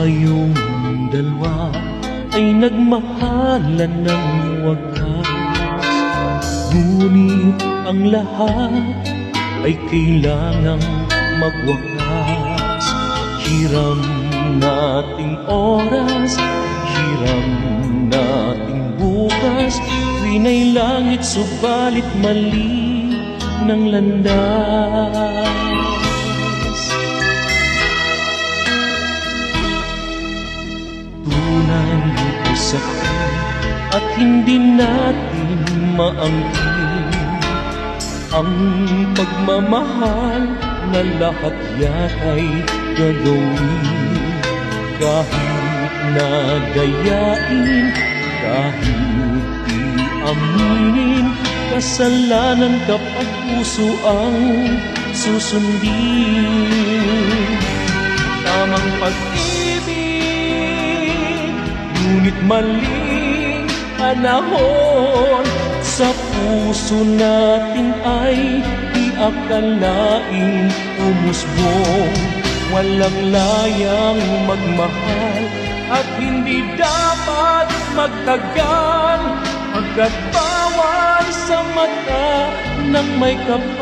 Tayong dalawa ay nagmahalan ng wagas, ngunit ang lahat ay kailangang magwakas. Hiram nating oras, hiram nating bukas, wina'y langit subalit mali ng landas. Tunay ito sakit at hindi natin maangkin ang pagmamahal na lahat yata'y gagawin. Kahit na gayain, kahit i-aminin, kasalanan kapag puso ang susundin. Tamang pag-ibig, ngunit maling panahon, sa puso natin ay di akalaing umusbong. Walang layang magmahal at hindi dapat magtagal, pagkat bawal sa mata ng may kapal.